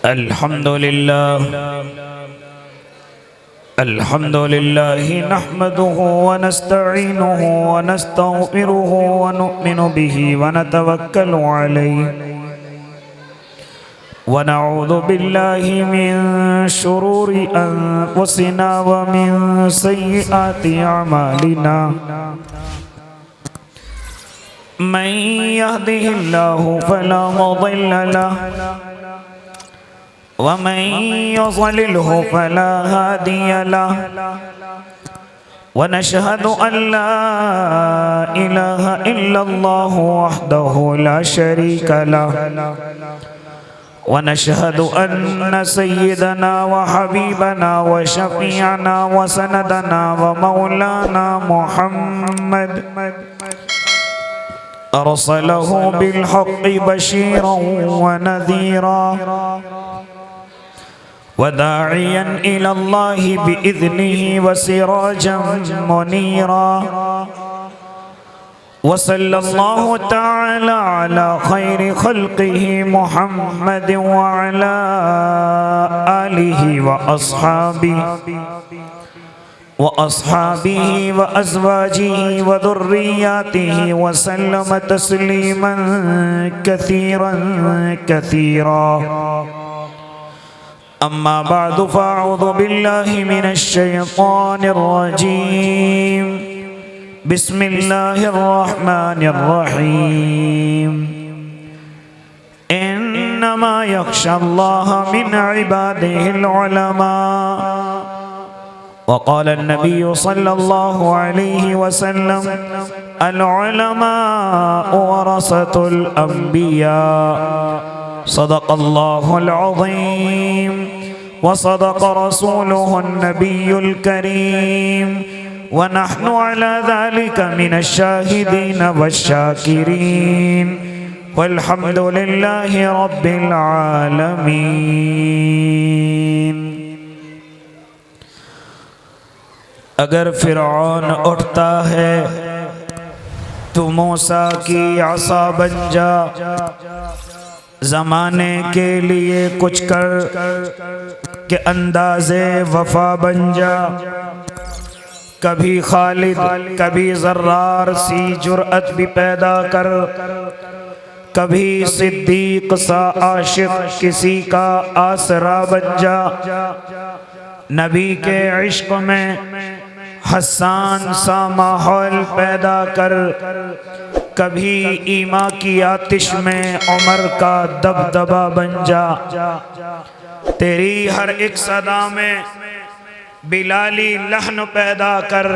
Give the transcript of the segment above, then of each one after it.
الحمد لله نحمده ونستعينه ونستغفره ونؤمن به ونتوكل عليه ونعوذ بالله من شرور أنفسنا ومن سيئات أعمالنا من يهده الله فلا مضل له ومن يضلله فلا هادي له ونشهد أن لا إله إلا الله وحده لا شريك له ونشهد أن سيدنا وحبيبنا وشفيعنا وسندنا ومولانا محمد أرسله بالحق بشيرا ونذيرا وداعيا إلى الله بإذنه وسراجا منيرا وصلى الله تعالى على خير خلقه محمد وعلى آله وأصحابه وأزواجه وذرياته وسلم تسليما كثيرا كثيرا أما بعد فأعوذ بالله من الشيطان الرجيم بسم الله الرحمن الرحيم إنما يخشى الله من عباده العلماء وقال النبي صلى الله عليه وسلم العلماء ورثة الأنبياء صدق الله العظيم وصدق رسوله النبي الكريم ونحن على ذلك من الشاهدين والشاكرين والحمد لله رب العالمين. اگر فرعون اٹھتا ہے تو موسیٰ کی عصا بن جا، زمانے کے لیے کچھ کر کہ اندازے وفا بن جا. کبھی خالد کبھی ذرار سی جرأت بھی پیدا کر، کبھی صدیق سا عاشق کسی کا آسرا بن جا. نبی کے عشق میں حسان سا ماحول پیدا کر، کبھی ایما کی آتش میں عمر کا دبدبا بن جا. تیری ہر ایک صدا میں بلالی لحن پیدا کر،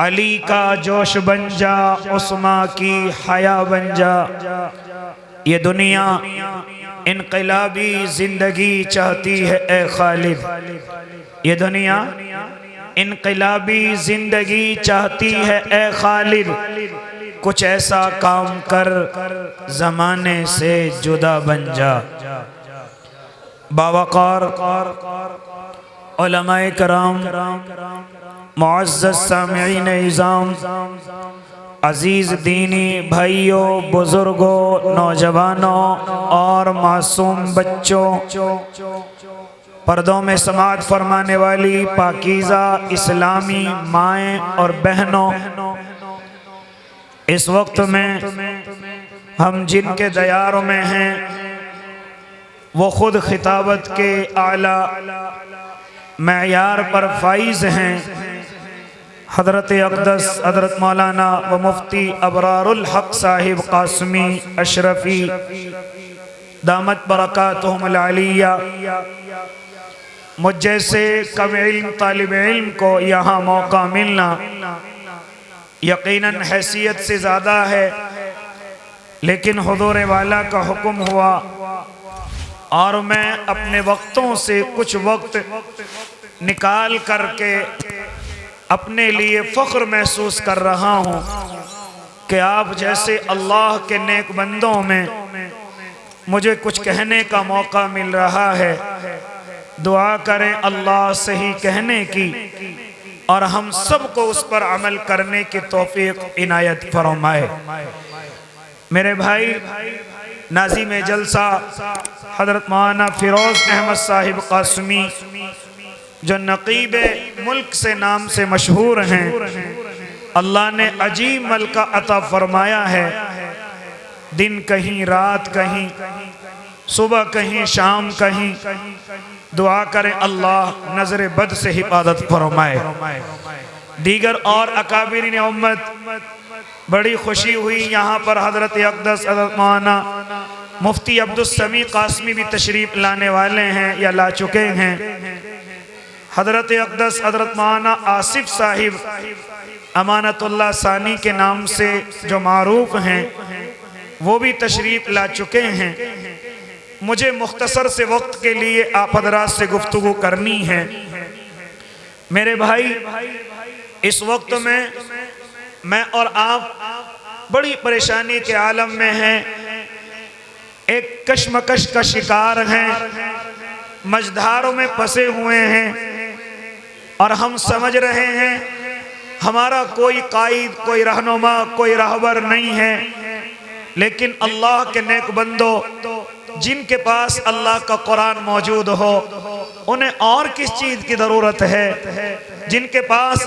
علی کا جوش بن جا، عثمان کی حیا بن جا. یہ دنیا انقلابی زندگی چاہتی ہے اے خالد، یہ دنیا انقلابی زندگی چاہتی ہے اے خالد. کچھ ایسا کام کر زمانے سے جدا بن جا. باوقار علماء کرام، معزز سامعین عظام، عزیز دینی بھائیوں، بزرگوں، نوجوانوں اور معصوم بچوں، پردوں میں سماعت فرمانے والی پاکیزہ اسلامی مائیں اور بہنوں، اس وقت میں ہم جن کے دیاروں میں ہیں وہ خود خطابت کے اعلیٰ معیار پر فائز ہیں. حضرت اقدس حضرت مولانا و مفتی ابرار الحق صاحب قاسمی اشرفی دامت برکاتہم العالیہ. مجھ جیسے کم علم طالب علم کو یہاں موقع ملنا یقیناً حیثیت سے زیادہ ہے، لیکن حضور والا کا حکم ہوا اور میں اپنے وقتوں سے کچھ وقت نکال کر کے اپنے لیے فخر محسوس کر رہا ہوں کہ آپ جیسے اللہ کے نیک بندوں میں مجھے کچھ کہنے کا موقع مل رہا ہے. دعا کریں اللہ صحیح کہنے کی اور ہم سب کو اس پر عمل کرنے کی توفیق عنایت فرمائے. میرے بھائی، ناظم جلسہ حضرت مولانا فیروز احمد صاحب قاسمی جو نقیب ملک سے نام سے مشہور ہیں، اللہ نے عجیب ملکہ عطا فرمایا ہے، دن کہیں رات کہیں، صبح کہیں شام کہیں، دعا کریں اللہ نظر بد سے حفاظت فرمائے۔ دیگر اور اکابرین امت، بڑی خوشی ہوئی یہاں پر حضرت اقدس حضرت مولانا مفتی عبدالسمیع قاسمی بھی تشریف لانے والے ہیں یا لا چکے ہیں۔ حضرت اقدس حضرت مولانا آصف صاحب امانت اللہ ثانی کے نام سے جو معروف ہیں وہ بھی تشریف لا چکے ہیں۔ مجھے مختصر سے وقت کے لیے آپ حضرات سے گفتگو کرنی ہے۔ میرے بھائی، اس وقت میں اور آپ بڑی پریشانی کے عالم میں ہیں، ایک کشمکش کا شکار ہیں، مجدھاروں میں پھنسے ہوئے ہیں، اور ہم سمجھ رہے ہیں ہمارا کوئی قائد، کوئی رہنما، کوئی راہبر نہیں ہے۔ لیکن اللہ کے نیک بندو، جن کے پاس اللہ کا قرآن موجود ہو انہیں اور کس چیز کی ضرورت ہے؟ جن کے پاس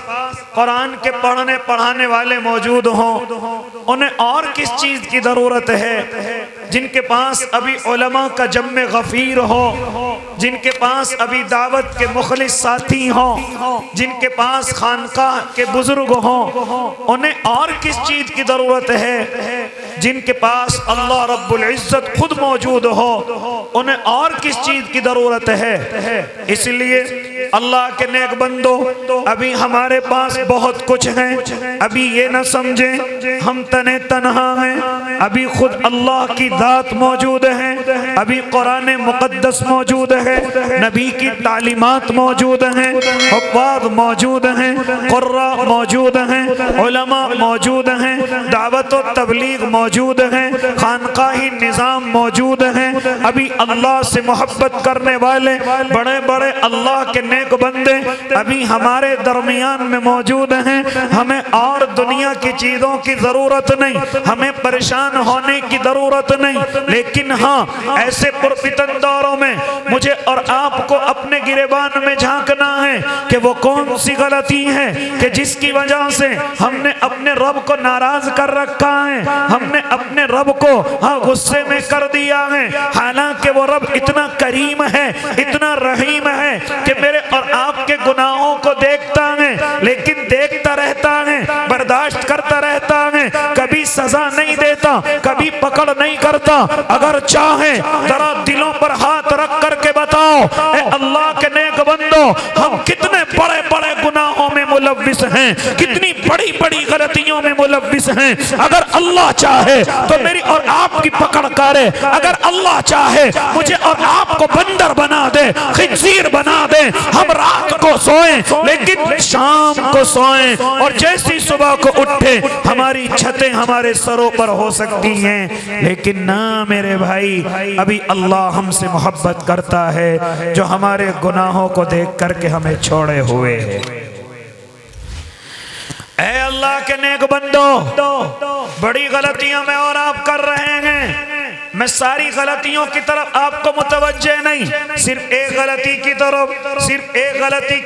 قرآن کے پڑھنے پڑھانے والے موجود ہوں انہیں اور کس چیز کی ضرورت ہے؟ جن کے پاس ابھی علماء کا جمع غفیر ہو، جن کے پاس ابھی دعوت کے مخلص ساتھی ہوں، جن کے پاس خانقاہ کے بزرگ ہوں، انہیں اور کس چیز کی ضرورت ہے؟ جن کے پاس اللہ رب العزت خود موجود ہو انہیں اور کس چیز کی ضرورت ہے؟ اس لیے اللہ کے نیک بندو، ابھی ہمارے پاس بہت کچھ ہیں، ابھی یہ نہ سمجھیں ہم تنہا ہیں، ابھی خود اللہ کی ذات موجود ہے، ابھی قرآن مقدس موجود ہے، نبی کی تعلیمات موجود ہیں، حفاظ موجود ہیں، قراء موجود ہیں، علماء موجود ہیں، دعوت و تبلیغ موجود ہیں، خانقاہی نظام موجود ہیں، ابھی اللہ سے محبت کرنے والے بڑے بڑے اللہ کے نیک بندے ابھی ہمارے درمیان میں موجود ہیں۔ ہمیں اور دنیا کی چیزوں کی ضرورت نہیں، ہمیں پریشان ہونے کی ضرورت نہیں، لیکن ہاں ایسے پرفتن دوروں میں مجھے اور آپ کو اپنے گریبان میں جھانکنا ہے کہ وہ کون سی غلطی ہے کہ جس کی وجہ سے ہم نے اپنے رب کو ناراض کر رکھا ہے، ہم نے اپنے رب کو غصے میں کر دیا ہے، حالانکہ وہ رب اتنا کریم ہے، اتنا رحیم ہے کہ میرے اور آپ کے گناہوں کو دیکھتا ہے، لیکن دیکھتا رہتا ہے، برداشت کرتا رہتا ہے، کبھی سزا نہیں دیتا، کبھی پکڑ نہیں کرتا۔ اگر چاہے ذرا دلوں پر ہاتھ رکھ کر کے بتاؤ اے اللہ کے نیک بندو، ہم کتنے بڑے بڑے گناہوں میں ملوث ہیں، کتنی بڑی بڑی غلطیوں میں ملوث ہیں۔ اگر اللہ چاہے تو میری اور آپ کی پکڑ کرے، اگر اللہ چاہے مجھے اور آپ کو بندر بنا دے، خنزیر بنا دے، ہم رات کو سوئیں لیکن شام کو سوئیں، اور جیسی صبح کو اٹھے ہماری چھتیں ہمارے سروں پر ہو سکتی ہیں، لیکن نہ میرے بھائی، ابھی اللہ ہم سے محبت کرتا ہے جو ہمارے گناہوں کو دیکھ کر کے ہمیں چھوڑے ہوئے ہے۔ اے اللہ کے نیک بندو، بڑی غلطیاں میں اور آپ کر رہے ہیں، میں ساری غلطیوں کی طرف آپ کو متوجہ نہیں، صرف ایک غلطی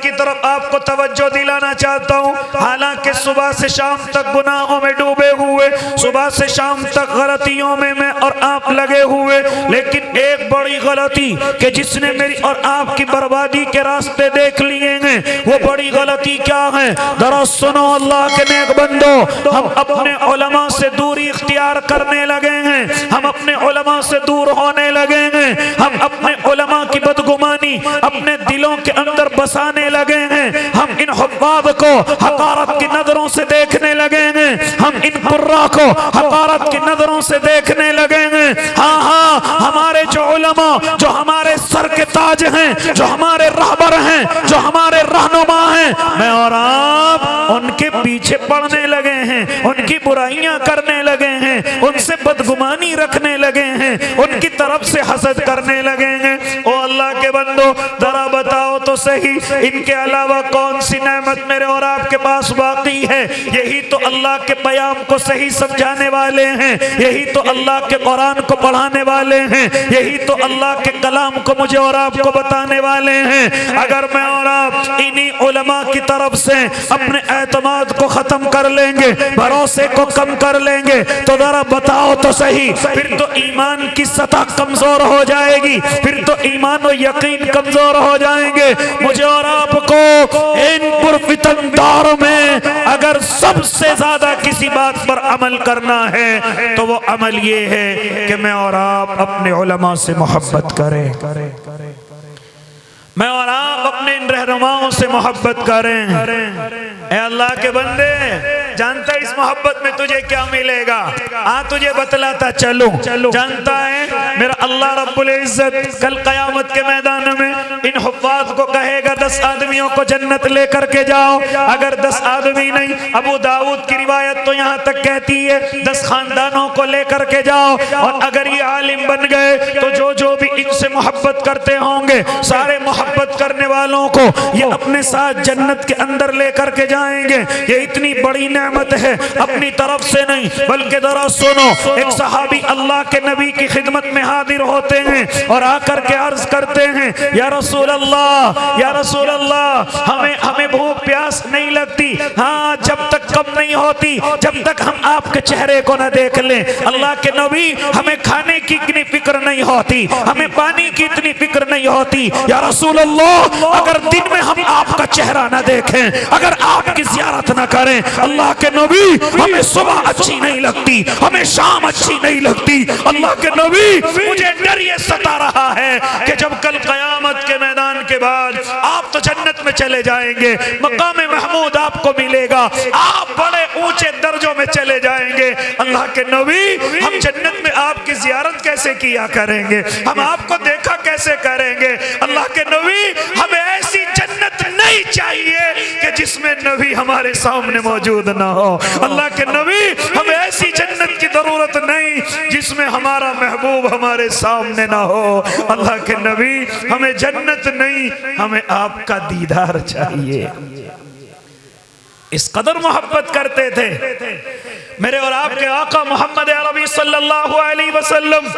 کی طرف آپ کو توجہ دلانا چاہتا ہوں۔ حالانکہ صبح سے شام تک گناہوں میں ڈوبے ہوئے، صبح سے شام تک غلطیوں میں اور آپ لگے ہوئے، لیکن ایک بڑی غلطی کہ جس نے میری اور آپ کی بربادی کے راستے دیکھ لیے ہیں، وہ بڑی غلطی کیا ہے؟ ذرا سنو اللہ کے نیک بندو، ہم اپنے علماء سے دوری اختیار کرنے لگے ہیں، ہم اپنے علماء سے دور ہونے لگے ہیں، ہم اپنے علماء کی بدگمانی اپنے دلوں کے اندر بسانے لگے ہیں، ہم ان حفاظ کو حقارت کی نظروں سے دیکھنے لگے ہیں، ہم ان قراء کو حقارت کی نظروں سے دیکھنے لگے ہیں۔ ہاں ہمارے جو علماء جو ہمارے سر کے تاج ہیں، جو ہمارے رہبر ہیں، جو ہمارے رہنما ہیں، میں اور آپ ان کے پیچھے پڑنے لگے ہیں، ان کی برائیاں کرنے لگے ہیں، ان سے بدگمانی رکھنے لگے ہیں، ان کی طرف سے حسد کرنے لگے ہیں۔ او اللہ کے بندو، ذرا بتاؤ تو صحیح، ان کے علاوہ کون سی نعمت میرے اور آپ کے پاس باقی ہے؟ یہی تو اللہ کے پیام کو صحیح سمجھانے والے ہیں، یہی تو اللہ کے قرآن کو پڑھانے والے ہیں، یہی تو اللہ کے کلام کو مجھے اور آپ کو بتانے والے ہیں۔ اگر میں اور آپ انہی علماء کی طرف سے اپنے اعتماد کو ختم کر لیں گے، بھروسے کو کم کر لیں گے، تو ذرا بتاؤ تو صحیح، پھر تو ایمان کی سطح کمزور ہو جائے گی، پھر تو ایمان و یقین کمزور ہو جائیں گے۔ مجھے اور آپ کو ان پرفتن دور میں اگر سب سے زیادہ کسی بات پر عمل کرنا ہے تو وہ عمل یہ ہے کہ میں اور آپ اپنے علماء سے محبت کریں، میں اور آپ اپنے ان رہنماؤں سے محبت کریں۔ اے اللہ کے بندے، جانتا ہے اس محبت میں تجھے کیا ملے گا؟ تجھے بتلاتا چلوں۔ جانتا ہے میرا اللہ رب العزت کل قیامت کے میدان میں ان حفاظ کو کہے گا 10 آدمیوں کو جنت لے کر کے جاؤ۔ اگر 10 آدمی نہیں، ابو داؤد کی روایت تو یہاں تک کہتی ہے 10 خاندانوں کو لے کر کے جاؤ، اور اگر یہ عالم بن گئے تو جو بھی ان سے محبت کرتے ہوں گے، سارے محبت کرنے والوں کو یہ اپنے ساتھ جنت کے اندر لے کر کے جائیں گے۔ یہ اتنی بڑی نعمت ہے، اپنی طرف سے نہیں بلکہ ذرا سنو، ایک صحابی اللہ کے نبی کی خدمت میں حاضر ہوتے ہیں اور آ کر کے عرض کرتے ہیں، یا رسول اللہ، یا رسول اللہ، ہمیں بھوک پیاس نہیں لگتی، ہاں جب تک کم نہیں ہوتی جب تک ہم آپ کے چہرے کو نہ دیکھ لیں۔ اللہ کے نبی، ہمیں کھانے کی اتنی فکر نہیں ہوتی، ہمیں پانی کی اتنی فکر نہیں ہوتی، یا رسول اللہ اگر دن میں ہم آپ کا چہرہ نہ دیکھیں، اگر آپ کی زیارت نہ کریں، اللہ کے نبی ہمیں صبح اچھی نہیں لگتی، ہمیں شام اچھی نہیں لگتی۔ اللہ کے نبی، مجھے ڈر یہ ستا رہا ہے کہ جب کل قیامت کے میدان کے بعد آپ تو جنت میں چلے جائیں گے، مقام محمود آپ کو ملے گا، آپ بڑے اونچے درجوں میں چلے جائیں گے۔ اللہ کے نبی، ہم جنت میں آپ کی زیارت کیسے کیا کریں گے؟ ہم آپ کو دیکھا کیسے کریں گے؟ اللہ کے نبی، ہمیں ایسی جنت نہیں چاہیے کہ جس میں نبی ہمارے سامنے موجود نہ ہو۔ اللہ کے نبی، ہمیں ایسی جنت کی ضرورت نہیں جس میں ہمارا محبوب ہمارے سامنے نہ ہو۔ اللہ کے نبی، ہمیں جنت نہیں، ہمیں آپ کا دیدار چاہیے۔ اس قدر محبت کرتے تھے میرے اور آپ کے آقا محمد عربی صلی اللہ علیہ وسلم۔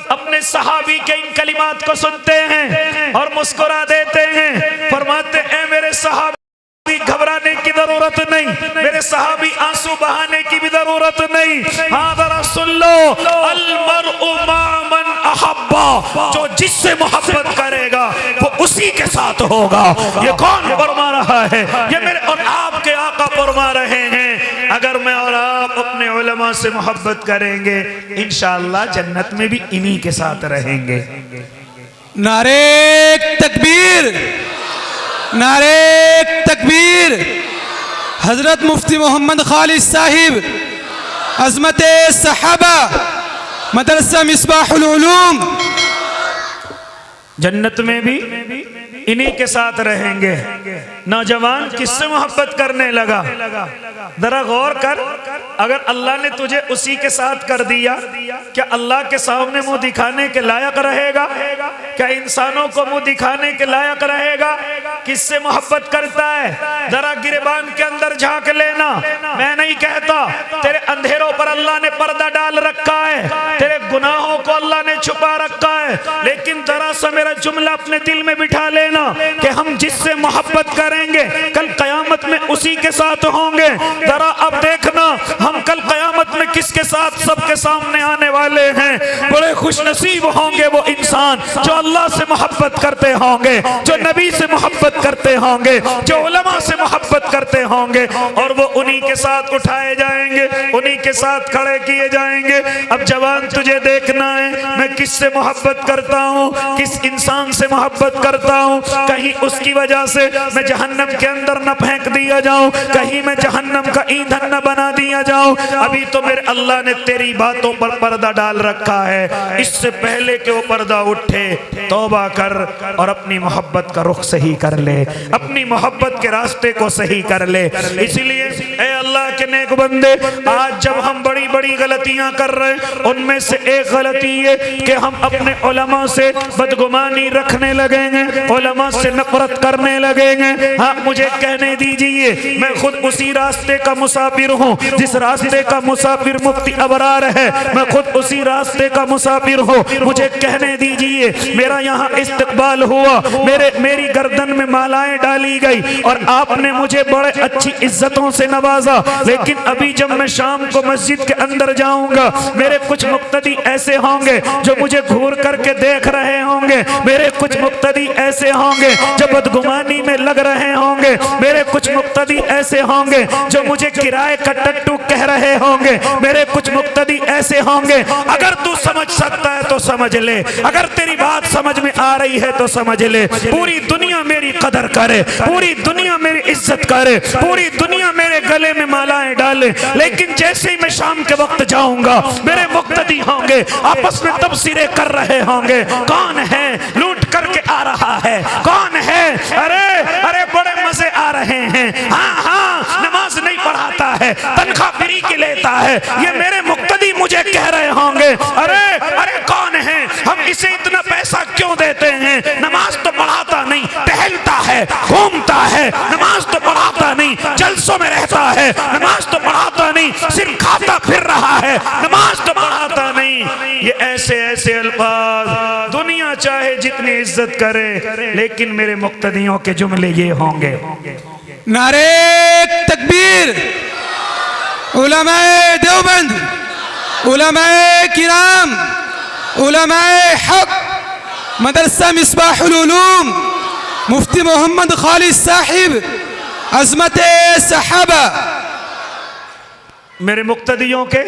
اپنے صحابی کے ان کلمات کو سنتے ہیں اور مسکرا دیتے ہیں، فرماتے اے میرے صحابی، گھبرانے کی ضرورت نہیں، میرے صحابی آنسو بہانے کی بھی ضرورت نہیں۔ ہاں ذرا سن لو، المرء مع من احبا، جو جس سے محبت کرے گا وہ اسی کے ساتھ ہوگا۔ یہ کون فرما رہا ہے؟ یہ میرے اور آپ کے آقا فرما رہے ہیں۔ اگر میں اور آپ اپنے علماء سے محبت کریں گے، انشاءاللہ جنت میں بھی انہی کے ساتھ رہیں گے۔ نعرہ تکبیر، نعرہ تکبیر۔ حضرت مفتی محمد خالد صاحب، عظمت صحابہ، مدرسہ مصباح العلوم، جنت میں بھی انہی کے ساتھ رہیں گے۔ نوجوان کس سے محبت کرنے لگا؟ ذرا غور کر، اگر اللہ نے تجھے اسی کے ساتھ کر دیا، کیا اللہ کے سامنے منہ دکھانے کے لائق رہے گا؟ کیا انسانوں کو منہ دکھانے کے لائق رہے گا؟ کس سے محبت کرتا ہے؟ ذرا گریبان کے اندر جھانک لینا۔ میں نہیں کہتا، تیرے اندھیروں پر اللہ نے پردہ ڈال رکھا ہے، تیرے گناہوں کو اللہ نے چھپا رکھا ہے، لیکن ذرا سا میرا جملہ اپنے دل میں بٹھا لینا کہ ہم جس سے محبت کریں گے کل قیامت میں اسی کے ساتھ ہوں گے۔ ذرا اب دیکھنا، ہم کل قیامت میں کس کے ساتھ سب کے سامنے آنے والے ہیں۔ بڑے خوش نصیب ہوں گے وہ انسان جو اللہ سے محبت کرتے ہوں گے، جو نبی سے محبت کرتے ہوں گے، جو علماء سے محبت کرتے ہوں گے، اور وہ انہی کے ساتھ اٹھائے جائیں گے، انہی کے ساتھ کھڑے کیے جائیں گے۔ اب جوان، تجھے دیکھنا ہے میں کس سے محبت کرتا ہوں، کس انسان سے محبت کرتا ہوں۔ کہیں اس کی وجہ سے میں جہنم کے اندر نہ پھینک دیا جاؤں، کہیں میں جہنم کا ایندھن نہ بنا دیا جاؤں۔ ابھی تو میرے اللہ نے تیری باتوں پر پردہ ڈال رکھا ہے، اس سے پہلے کہ وہ پردہ اٹھے توبہ کر اور اپنی محبت کا رخ صحیح کر لے، اپنی محبت کے راستے کو صحیح کر لے۔ اسی لیے اے اللہ کے نیک بندے، آج جب ہم بڑی بڑی غلطیاں کر رہے ہیں، ان میں سے ایک غلطی یہ کہ ہم اپنے علماء سے بدگمانی رکھنے لگیں گے، علماء سے نفرت کرنے لگیں گے۔ ہاں مجھے کہنے دیجئے، میں خود اسی راستے کا مسافر ہوں جس راستے کا مسافر مفتی ابرار ہے، میں خود اسی راستے کا مسافر ہوں۔ مجھے کہنے دیجئے، میرا یہاں استقبال ہوا، میری گردن میں مالائیں ڈالی گئی اور آپ نے مجھے بڑے اچھی عزتوں سے نوازا، لیکن ابھی جب میں شام کو مسجد کے اندر جاؤں گا، میرے کچھ مقتدی ایسے ہوں گے جو مجھے گھور کر کے دیکھ رہے ہوں گے، میرے کچھ مقتدی ایسے ہوں گے جو بدگمانی میں لگ رہے ہوں گے، میرے کچھ مقتدی ایسے ہوں گے جو مجھے کرائے کا ٹٹو کہہ رہے ہوں گے، میرے کچھ مقتدی ایسے ہوں گے۔ اگر تو سمجھ سکتا ہے تو سمجھ لے، اگر تیری بات سمجھ میں آ رہی ہے تو سمجھ لے، پوری دنیا میری قدر کرے، پوری دنیا میری عزت کرے، پوری دنیا میرے گلے میں مالائیں ڈالے، لیکن جیسے ہی میں شام کے وقت جاؤں گا، میرے مقتدی ہوں گے آپس میں تبصرے کر رہے ہوں گے، کون ہے لوٹ کر کے آ رہا ہے، کون ہے ارے بڑے مزے آ رہے ہیں، ہاں نماز نہیں پڑھاتا ہے، تنخواہ فری کی لیتا ہے، یہ میرے مقتدی مجھے کہہ رہے ہوں گے، ارے کون ہے، ہم اسے اتنا پیسہ کیوں دیتے ہیں، نماز تو پڑھاتا نہیں، ٹہلتا ہے، گھومتا ہے، نماز تو پڑھاتا نہیں، جلسوں میں رہتا ہے، نماز تو پڑھاتا نہیں، صرف کھاتا پھر رہا ہے، نماز تو پڑھاتا نہیں۔ یہ ایسے الفاظ دنیا چاہے جتنی عزت کرے، لیکن میرے مقتدیوں کے جملے یہ ہوں گے۔ نعرے تکبیر، علماء دیوبند، علماء کرام، علماء حق، مدرسہ مصباح العلوم، مفتی محمد خالد صاحب، عظمت صحابہ۔ میرے مقتدیوں کے،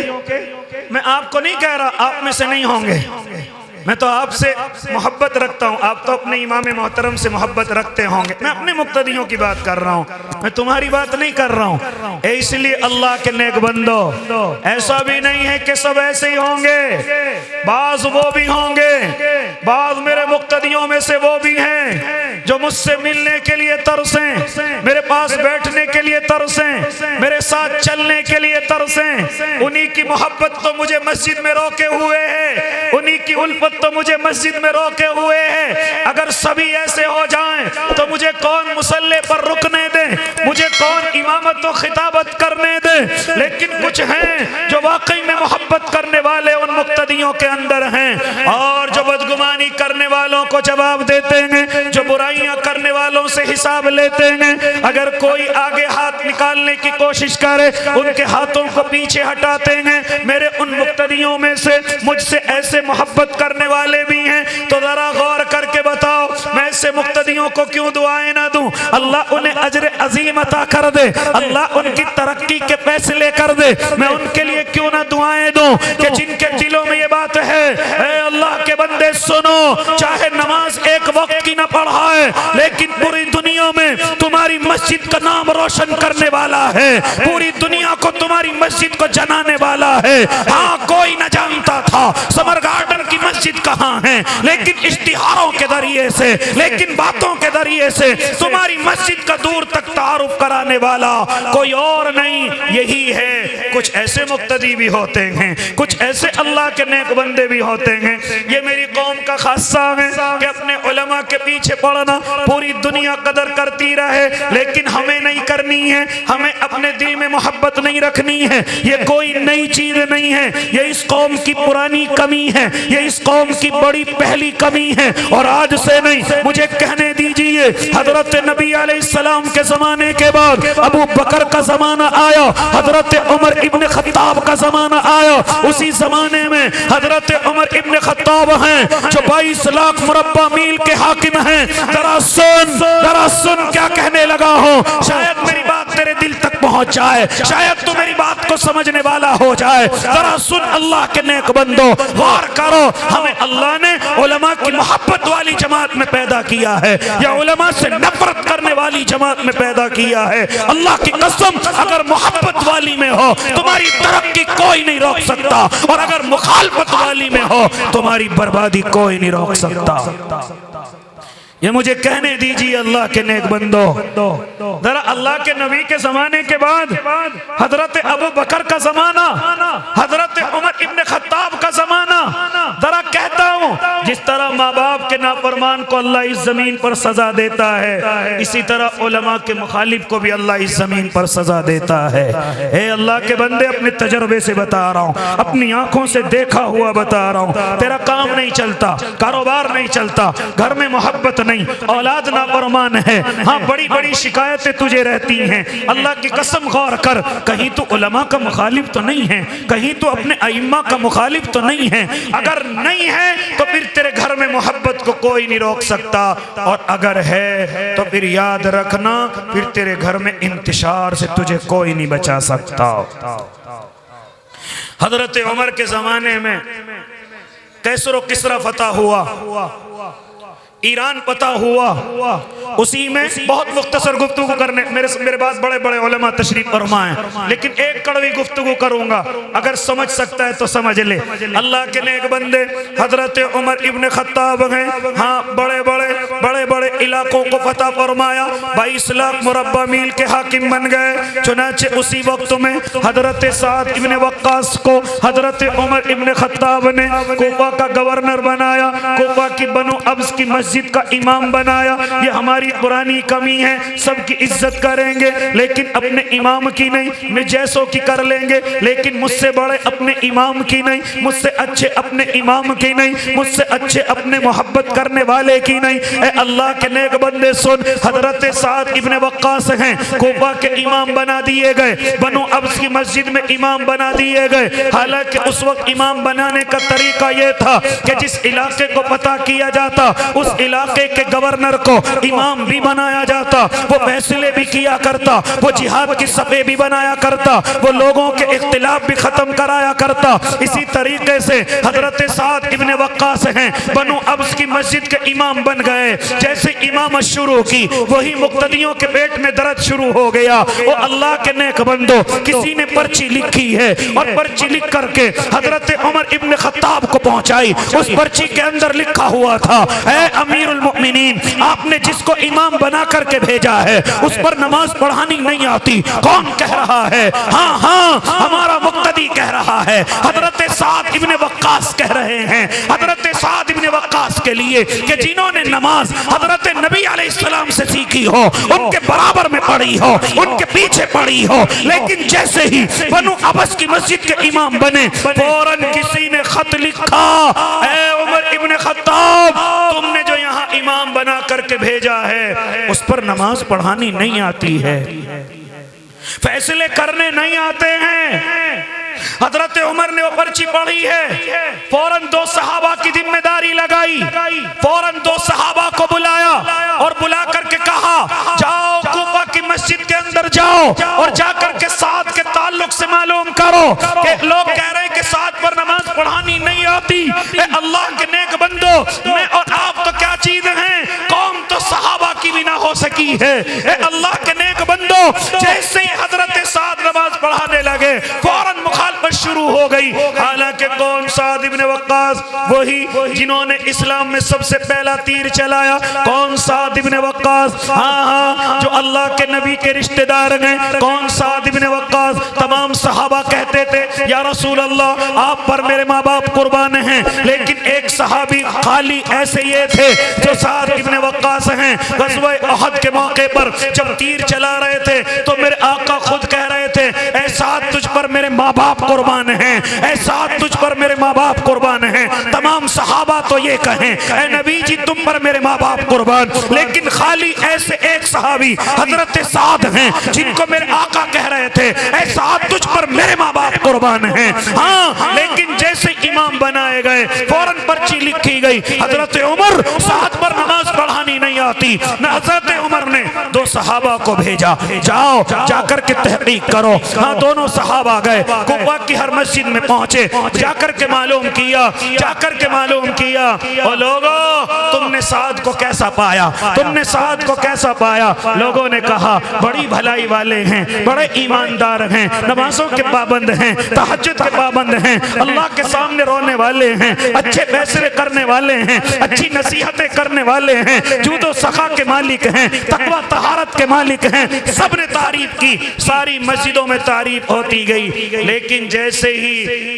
میں آپ کو نہیں کہہ رہا آپ میں سے نہیں ہوں گے، میں تو آپ سے محبت رکھتا ہوں، آپ تو اپنے امام محترم سے محبت رکھتے ہوں گے، میں اپنے مقتدیوں کی بات کر رہا ہوں، میں تمہاری بات نہیں کر رہا ہوں۔ اس لیے اللہ کے نیک بندو، ایسا بھی نہیں ہے کہ سب ایسے ہی ہوں گے، بعض وہ بھی ہوں گے، بعض میرے مقتدیوں میں سے وہ بھی ہیں جو مجھ سے ملنے کے لیے ترسیں، میرے پاس بیٹھنے کے لیے ترسیں، میرے ساتھ چلنے کے لیے ترسیں، انہی کی محبت تو مجھے مسجد میں روکے ہوئے ہے، انہی کی الفت تو مجھے مسجد میں روکے ہوئے ہیں۔ اگر سبھی ایسے ہو جائیں تو مجھے کون مصلی پر رکنے دے، مجھے کون امامت و خطابت کرنے دے، لیکن کچھ ہیں جو واقعی میں محبت کرنے والے ان مقتدیوں کے اندر ہیں، اور جو بدگمانی کرنے والوں کو جواب دیتے ہیں، جو برائیاں کرنے والوں سے حساب لیتے ہیں۔ اگر کوئی آگے ہاتھ نکالنے کی کوشش کرے، ان کے ہاتھوں کو پیچھے ہٹاتے ہیں۔ میرے ان مقتدیوں میں سے مجھ سے ایسے محبت کرنے والے بھی ہیں، تو ذرا غور کر کے بتاؤ میں ایسے مقتدیوں کو کیوں دعائیں نہ دوں؟ اللہ انہیں اجر عظیم عطا کر دے، اللہ ان کی ترقی کے فیصلے کر دے، میں ان کے لیے کیوں نہ دعائیں دوں کہ جن کے دلوں میں یہ بات ہے، اے اللہ کے بندے سنو، چاہے نماز ایک وقت کی نہ پڑھائے، لیکن پوری دنیا میں تمہاری مسجد کا نام روشن کرنے والا ہے، پوری دنیا کو تمہاری مسجد کو جنانے والا ہے۔ ہاں کوئی نہ جانتا تھا سمر گارڈن کی مسجد کہاں ہیں، لیکن اشتہاروں کے ذریعے سے، لیکن باتوں کے ذریعے سے تمہاری مسجد کا دور تک تعارف کرانے والا کوئی اور نہیں، یہی ہے۔ کچھ ایسے مقتدی بھی ہوتے ہیں، کچھ ایسے اللہ کے نیک بندے بھی ہوتے ہیں۔ یہ میری قوم کا خاصہ ہے کہ اپنے علماء کے پیچھے پڑنا، پوری دنیا قدر کرتی رہے، لیکن ہمیں نہیں کرنی ہے، ہمیں اپنے دل میں محبت نہیں رکھنی ہے۔ یہ کوئی نئی چیز نہیں ہے، یہ اس قوم کی پرانی کمی ہے، یہ اس قوم کی بڑی پہلی کمی ہے، اور آج سے نہیں۔ مجھے کہنے دیجئے، حضرت نبی علیہ السلام کے زمانے کے بعد ابو بکر کا زمانہ آیا، حضرت عمر ابن خطاب کا زمانہ آیا، اسی زمانے میں حضرت عمر ابن خطاب ہیں جو 22 لاکھ مربع میل کے حاکم ہیں، ذرا سن کیا کہنے لگا ہوں، شاید میری بات تیرے دل تک پہنچ جائے، شاید تو میری بات کو سمجھنے والا ہو جائے۔ ذرا سن اللہ کے نیک بندو، غور کرو، ہمیں اللہ نے علماء کی محبت والی جماعت میں پیدا کیا ہے یا علماء سے نفرت کرنے والی جماعت میں پیدا کیا ہے؟ اللہ کی قسم، اگر محبت والی میں ہو تمہاری ترقی کوئی نہیں روک سکتا، اور اگر مخالفت والی میں ہو تمہاری بربادی کوئی نہیں روک سکتا۔ یہ مجھے کہنے دیجیے اللہ کے نیک بندو، ذرا اللہ کے نبی کے زمانے کے بعد حضرت ابو بکر کا زمانہ، حضرت عمر ابن خطاب کا زمانہ، ذرا کہتا ہوں جس طرح ماں باپ کے نافرمان کو اللہ اس زمین پر سزا دیتا ہے، اسی طرح علماء کے مخالف کو بھی اللہ اس زمین پر سزا دیتا ہے۔ اے اللہ کے بندے، اپنے تجربے سے بتا رہا ہوں، اپنی آنکھوں سے دیکھا ہوا بتا رہا ہوں، تیرا کام نہیں چلتا، کاروبار نہیں چلتا، گھر میں محبت نہیں، اولاد نافرمان ہے، ہاں بڑی بڑی شکایتیں تجھے رہتی ہیں، اللہ کی قسم غور کر، کہیں تو علماء کا مخالف تو نہیں ہے، کہیں تو اپنے ائمہ کا مخالف تو نہیں ہے، اگر نہیں ہے تو پھر تیرے گھر میں محبت کو کوئی نہیں روک سکتا، اور اگر ہے تو پھر یاد رکھنا، پھر تیرے گھر میں انتشار سے تجھے کوئی نہیں بچا سکتا۔ حضرت عمر کے زمانے میں کیسر و کسرا فتح ہوا، ایران فتح ہوا، اسی میں بہت مختصر گفتگو کرنے، میرے بعد بڑے بڑے علماء تشریف فرما ہیں، لیکن ایک کڑوی گفتگو کروں گا، اگر سمجھ سکتا ہے تو سمجھ لے۔ اللہ کے نیک بندے، حضرت عمر ابن خطاب ہیں، ہاں بڑے بڑے علاقوں کو فتح فرمایا، 22 لاکھ مربع میل کے حاکم بن گئے۔ چنانچہ اسی وقت میں حضرت سعد ابن وقاص کو حضرت عمر ابن خطاب نے کوفہ کا گورنر بنایا، کوفہ کی بنو ابس کی مسجد کا امام بنایا۔ یہ ہماری پرانی کمی ہے، سب کی عزت کریں گے لیکن اپنے امام کی نہیں، میں جیسوں کی کر لیں گے لیکن مجھ سے بڑے اپنے امام کی نہیں، مجھ سے اچھے اپنے امام کی نہیں، مجھ سے اچھے اپنے محبت کرنے والے کی نہیں۔ اے اللہ کے نیک بندے سن، حضرت سعد ابن وقاص ہیں، کوفہ کے امام بنا دیے گئے، بنو ابس کی مسجد میں امام بنا دیے گئے۔ حالانکہ اس وقت امام بنانے کا طریقہ یہ تھا کہ جس علاقے کو فتح کیا جاتا اس علاقے کے گورنر کو امام بھی بنایا جاتا، وہ فیصلے بھی کیا کرتا، وہ جہاد کی صفحے بھی بنایا کرتا، وہ لوگوں کے اختلاف بھی ختم کرایا کرتا۔ اسی طریقے سے حضرت سعد ابن وقاص ہیں، بنو ابس کی مسجد کے امام بن گئے۔ جیسے امامت شروع کی، وہی مقتدیوں کے پیٹ میں درد شروع ہو گیا۔ وہ اللہ کے نیک بندو، کسی نے پرچی لکھی ہے اور پرچی لکھ کر کے حضرت عمر ابن خطاب کو پہنچائی۔ اس پرچی کے اندر لکھا ہوا تھا، اے امیر المؤمنین، آپ نے جس کو امام بنا کر کے بھیجا ہے اس پر نماز پڑھانی نہیں آتی۔ کون کہہ رہا ہے؟ ہاں ہمارا مقتدی کہہ رہا ہے، حضرت سعد ابن وقاص کہہ رہے ہیں۔ حضرت سعد ابن وقاص کے لیے کہ جنہوں نے نماز حضرت نبی علیہ السلام سے سیکھی ہو، ان کے برابر میں پڑھی ہو، ان کے پیچھے پڑھی ہو، لیکن جیسے ہی بنو ابس کی مسجد کے امام بنے، فوراً کسی نے خط لکھا، اے عمر ابن خطاب، تم نے جو یہاں امام بنا کر کے بھیجا ہے اس پر نماز پڑھانی نہیں آتی ہے، فیصلے کرنے نہیں آتے ہیں۔ حضرت عمر نے وہ پرچی پڑھی ہے، فوراً 2 صحابہ کی ذمہ داری لگائی، فوراً 2 صحابہ کو بلایا اور بلا کر کے کہا، جاؤ کوفہ کی مسجد کے اندر جاؤ اور جا کر کے سعد کے تعلق سے معلوم کرو کہ لوگ کہہ رہے ہیں کہ سعد پر نماز پڑھانی نہیں آتی۔ اے اللہ کے نیک بندو، میں اور آپ تو کیا چیز ہیں، قوم تو صحابہ کی بھی نہ ہو سکی ہے۔ اے اللہ کے نیک بندو، جیسے ہی حضرت سعد نماز پڑھانے لگے فوراً مخالفت شروع ہو گئی۔ حالانکہ کون؟ سعد ابن وقاص، وہی جنہوں نے اسلام میں سب سے پہلا تیر چلایا۔ کون؟ سعد ابن وقاص، ہاں جو اللہ کے نبی کے رشتہ دار ہیں۔ کون؟ سعد ابن وقاص۔ تمام صحابہ کہتے تھے، یا رسول اللہ، آپ پر میرے ماں باپ قربان ہیں، لیکن ایک صحابی خالی ایسے یہ تھے جو سعد ابن وقاص ہیں۔ غزوہ احد کے موقع پر جب تیر چلا رہے تھے تو میرے آقا خود کہہ رہے تھے، اے سعد تجھ پر میرے ماں باپ قربان ہیں، اے سعد تجھ پر میرے ماں باپ قربان ہیں۔ تمام صحابہ تو یہ کہیں، اے نبی جی تم پر میرے ماں باپ قربان، لیکن خالی ایسے ایک صحابی حضرت سعد ہیں جن کو میرے آقا کہہ رہے تھے، اے سعد تجھ پر میرے ماں باپ قربان ہیں۔ ہاں لیکن جیسے امام بنائے گئے فوراً پرچی لکھی گئی، حضرت عمر سعد پر نماز آتی نہ حضرت عمر نے 2 صحابہ کو بھیجا، جاؤ جا کر کے تحقیق کرو۔ ہاں دونوں صحابہ گئے، کوفہ کی ہر مسجد میں پہنچے، جا کر کے معلوم کیا، او لوگوں تم نے سعد کو کیسا پایا، لوگوں نے کہا بڑی بھلائی والے ہیں، بڑے ایماندار ہیں، نمازوں کے پابند ہیں، تہجد کے پابند ہیں، اللہ کے سامنے رونے والے ہیں، اچھے فیصلے کرنے والے ہیں، اچھی نصیحتیں کرنے والے ہیں، جود و سخا کے مالک ہیں، تقوی طہارت کے مالک ہیں۔ سب نے تعریف کی، ساری مسجدوں میں تعریف ہوتی گئی۔ لیکن جیسے ہی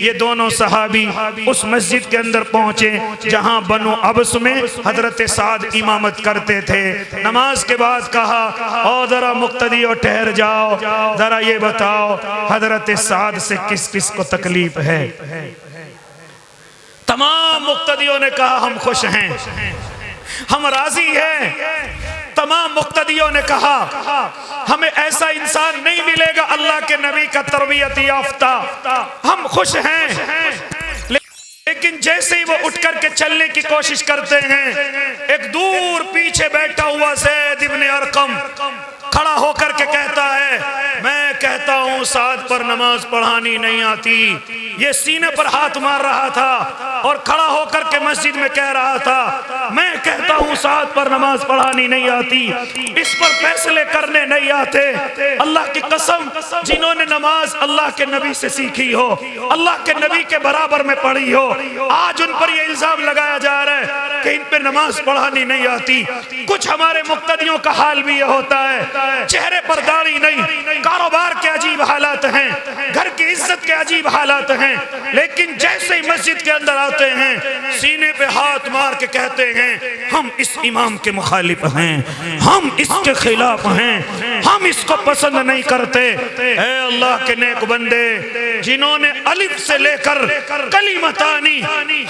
یہ دونوں صحابی اس مسجد کے اندر پہنچے جہاں بنو عبس میں حضرت سعد امامت کرتے تھے، نماز کے بعد کہا او ذرا مقتدیو ٹھہر جاؤ، ذرا یہ بتاؤ حضرت سعد سے کس کس کو تکلیف ہے؟ تمام مقتدیوں نے کہا ہم خوش ہیں، ہم راضی ہیں۔ تمام مقتدیوں نے کہا ہمیں ایسا انسان نہیں ملے گا اللہ کے نبی کا تربیت یافتہ، ہم خوش ہیں۔ لیکن جیسے ہی وہ اٹھ کر کے چلنے کی کوشش کرتے ہیں، ایک دور پیچھے بیٹھا ہوا زید ابن ارقم کھڑا ہو کر کے کہتا ہے میں کہتا ہوں سعد پر نماز پڑھانی نہیں آتی۔ یہ سینے پر ہاتھ مار رہا تھا اور کھڑا ہو کر کے مسجد میں کہہ رہا تھا میں کہتا ہوں سعد پر نماز پڑھانی نہیں آتی، اس پر فیصلے کرنے نہیں آتے۔ اللہ کی قسم جنہوں نے نماز اللہ کے نبی سے سیکھی ہو، اللہ کے نبی کے برابر میں پڑھی ہو، آج ان پر یہ الزام لگایا جا رہا ہے کہ ان پہ نماز پڑھانی نہیں آتی۔ کچھ ہمارے مقتدیوں کا حال بھی یہ ہوتا ہے، چہرے پر داڑھی نہیں، کاروبار کے عجیب حالات ہیں، گھر کی عزت کے عجیب حالات ہیں، لیکن جیسے ہی مسجد کے اندر آتے ہیں سینے پہ ہاتھ مار کے کہتے ہیں ہم اس امام کے مخالف ہیں، ہم اس کے خلاف ہیں، ہم اس کو پسند نہیں کرتے۔ اے اللہ کے نیک بندے جنہوں نے الف سے لے کر کلمتانی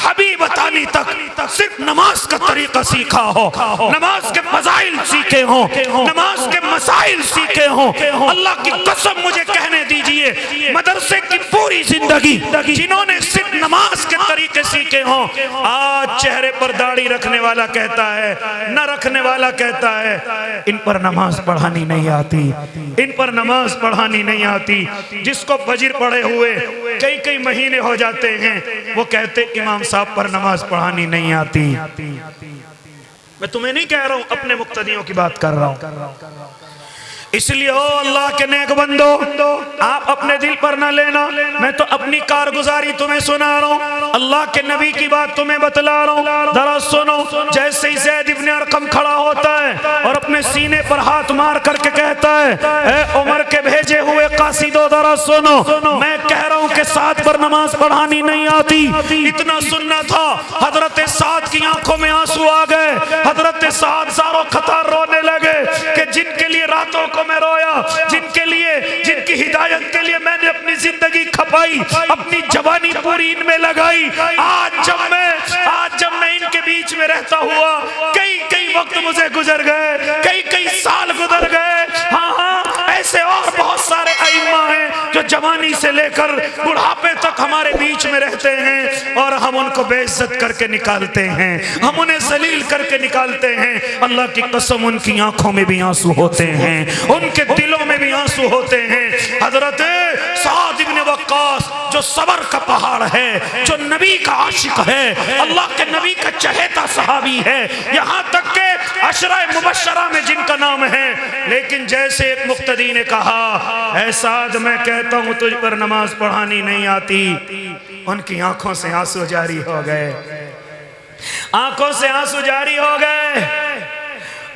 حبیبتانی تک صرف نماز کا طریقہ سیکھا ہو، نماز کے فضائل سیکھے ہوں، نماز کے مسائل سیکھے ہوں، اللہ کی قسم مجھے کہنے دیجئے مدرسے کی پوری زندگی جنہوں نے صرف نماز کے طریقے سیکھے ہوں، آج چہرے پر داڑھی رکھنے والا کہتا ہے نہ رکھنے والا کہتا ہے ان پر نماز پڑھانی نہیں آتی، ان پر نماز پڑھانی نہیں آتی۔ جس کو فجر پڑھے ہوئے کئی مہینے ہو جاتے ہیں وہ کہتے امام صاحب پر نماز پڑھانی نہیں آتی۔ میں تمہیں نہیں کہہ رہا ہوں، اپنے مقتدیوں کی بات کر رہا ہوں۔ اس لیے او اللہ کے نیک بندو آپ اپنے دل پر نہ لینا، میں تو اپنی کارگزاری تمہیں سنا رہا ہوں، اللہ کے نبی کی بات تمہیں بتلا رہا ہوں، ذرا سنو۔ جیسے ہی زید ابن ارقم کھڑا ہوتا ہے اور اپنے سینے پر ہاتھ مار کر کے کہتا ہے اے عمر کے بھیجے ہوئے قاصدو ذرا سنو، میں کہہ رہا ہوں کہ سعد پر نماز پڑھانی نہیں آتی۔ اتنا سننا تھا حضرت سعد کی آنکھوں میں آنسو آ گئے، حضرت سعد زارو خطار رونے لگے کہ جن کے لیے راتوں کو میں رویا، جن کی ہدایت کے لیے میں نے اپنی زندگی کھپائی، اپنی جوانی پوری ان میں لگائی، آج جب میں ان کے بیچ میں رہتا ہوا کئی وقت مجھے گزر گئے، کئی سال گزر گئے۔ ہاں ایسے اور بہت سارے ائمہ ہیں جو جوانی سے لے کر بڑھاپے تک ہمارے بیچ میں رہتے ہیں اور ہم ان کو بے عزت کر کے نکالتے ہیں، ہم انہیں ذلیل کر کے نکالتے ہیں۔ اللہ کی قسم ان کی آنکھوں میں بھی آنسو ہوتے ہیں، ان کے دلوں میں بھی آنسو ہوتے ہیں۔ حضرت سعد ابن وقاص جو صبر کا پہاڑ ہے، جو نبی کا عاشق ہے، اللہ کے نبی کا چہیتا صحابی ہے، یہاں تک کہ عشرہ مبشرہ میں جن کا نام ہے، لیکن جیسے ایک مقتدی نے کہا اے سعد میں کہتا ہوں تجھ پر نماز پڑھانی نہیں آتی، ان کی آنکھوں سے آنسو جاری ہو گئے، آنکھوں سے آنسو جاری ہو گئے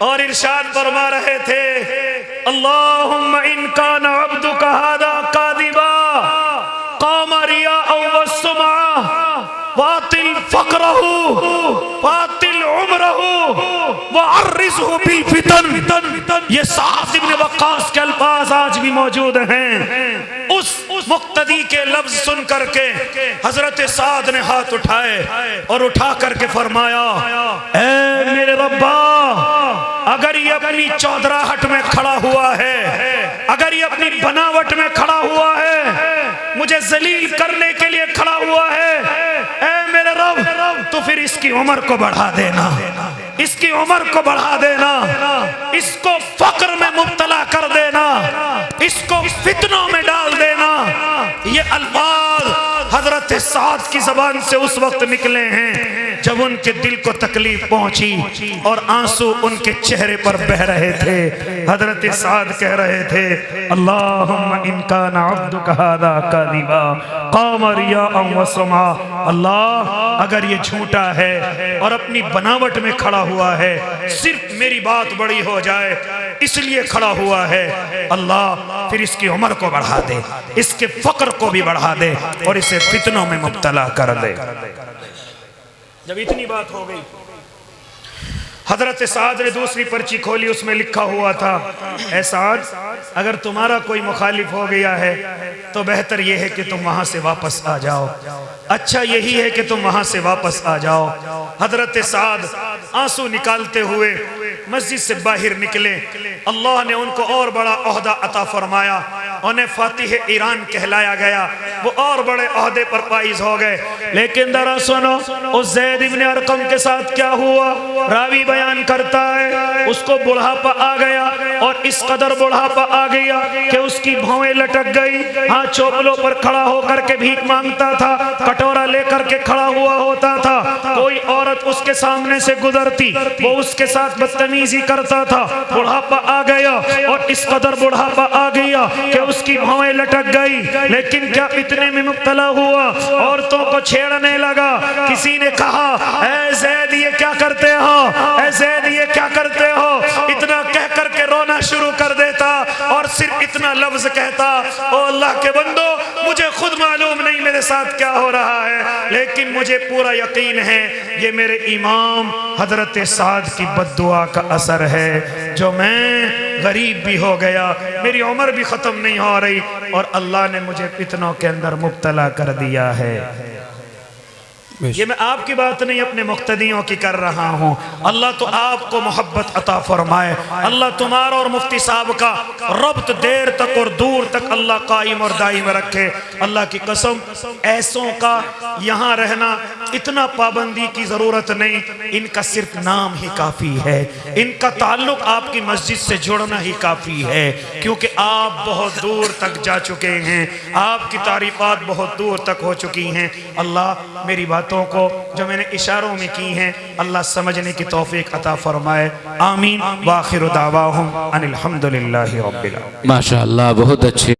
اور ارشاد فرما رہے تھے اللہم ان کان عبدک ھذا کاذبا قام ریاء والسمعہ باطل فقرہ باطل عمرہ وعرضہ بالفتن۔ یہ سعد ابن وقاص کے الفاظ آج بھی موجود ہیں۔ اس مقتدی کے لفظ سن کر کے حضرت سعد نے ہاتھ اٹھائے اور اٹھا کر کے فرمایا اے میرے ربا اگر یہ اپنی چودراہٹ میں کھڑا ہوا ہے، اگر یہ اپنی بناوٹ میں کھڑا ہوا ہے، مجھے ذلیل کرنے کے لیے کھڑا ہوا ہے، اے میرے رب تو پھر اس کی عمر کو بڑھا دینا، اس کی عمر کو بڑھا دینا، اس کو فقر میں مبتلا کر دینا، اس کو فتنوں میں ڈال دینا۔ یہ الفاظ حضرت سعد کی زبان سے اس وقت نکلے ہیں جب ان کے دل کو تکلیف پہنچی اور آنسو ان کے چہرے پر بہ رہے تھے۔ حضرت سعد کہہ رہے تھے اللہم ان کان عبدک ھذا کاذبا قام ریاء وسمعا، اللہ اگر یہ جھوٹا ہے اور اپنی بناوٹ میں کھڑا ہوا ہے، صرف میری بات بڑی ہو جائے اس لیے کھڑا ہوا ہے، اللہ پھر اس کی عمر کو بڑھا دے، اس کے فقر کو بھی بڑھا دے اور اسے فتنوں میں مبتلا کر دے۔ جب اتنی بات ہو گئی، حضرت سعد نے دوسری پرچی کھولی، اس میں لکھا ہوا تھا اے سعد اگر تمہارا کوئی مخالف ہو گیا ہے تو بہتر یہ ہے کہ تم وہاں سے واپس آ جاؤ، اچھا یہی ہے کہ تم وہاں سے واپس آ جاؤ۔ حضرت سعد آنسو نکالتے ہوئے مسجد سے باہر نکلے، اللہ نے ان کو اور بڑا عہدہ عطا فرمایا، انہیں فاتح ایران کہلایا گیا، وہ اور بڑے عہدے پر فائز ہو گئے۔ لیکن ذرا سنو اس زید ابن ارقم کے ساتھ کیا ہوا؟ راوی بیان کرتا ہے اس کو بڑھاپا آ گیا، اور اس قدر بڑھاپا آ گیا کہ اس کی بھویں لٹک گئی، ہاں چوپلوں پر کھڑا ہو کر کے بھیک مانگتا تھا، کٹورا لے کر کے کھڑا ہوا ہوتا تھا، کوئی عورت اس کے سامنے سے گزرتی وہ اس کے ساتھ بدتمیزی کرتا تھا۔ بڑھاپا آ گیا اور اس قدر بڑھاپا آ گیا کہ اس کی بھویں لٹک گئی، لیکن کیا فتنے میں مبتلا ہوا، عورتوں کو چھیڑنے لگا۔ کسی نے کہا اے زید یہ کیا کرتے ہو، اے زید یہ کیا کرتے ہو، اتنا کہہ کر کے رونا شروع کر دیتا اور صرف اتنا لفظ کہتا او اللہ کے بندو مجھے خود معلوم نہیں میرے ساتھ کیا ہو رہا ہے، لیکن مجھے پورا یقین ہے یہ میرے امام حضرت سعد کی بد دعا کا اثر ہے، جو میں غریب بھی ہو گیا، میری عمر بھی ختم نہیں ہو رہی اور اللہ نے مجھے فتنوں کے اندر مبتلا کر دیا ہے۔ یہ میں آپ کی بات نہیں اپنے مقتدیوں کی کر رہا ہوں، اللہ تو آپ کو محبت عطا فرمائے، اللہ تمہارا اور مفتی صاحب کا ربط دیر تک اور دور تک اللہ قائم اور دائم رکھے۔ اللہ کی قسم ایسوں کا یہاں رہنا اتنا پابندی کی ضرورت نہیں، ان کا صرف نام ہی کافی ہے، ان کا تعلق آپ کی مسجد سے جڑنا ہی کافی ہے، کیونکہ آپ بہت دور تک جا چکے ہیں، آپ کی تعریفات بہت دور تک ہو چکی ہیں۔ اللہ میری باتوں کو جو میں نے اشاروں میں کی ہیں اللہ سمجھنے کی توفیق عطا فرمائے، آمین۔ وآخر دعواہم ان الحمدللہ رب العالمین۔ ماشاءاللہ بہت اچھے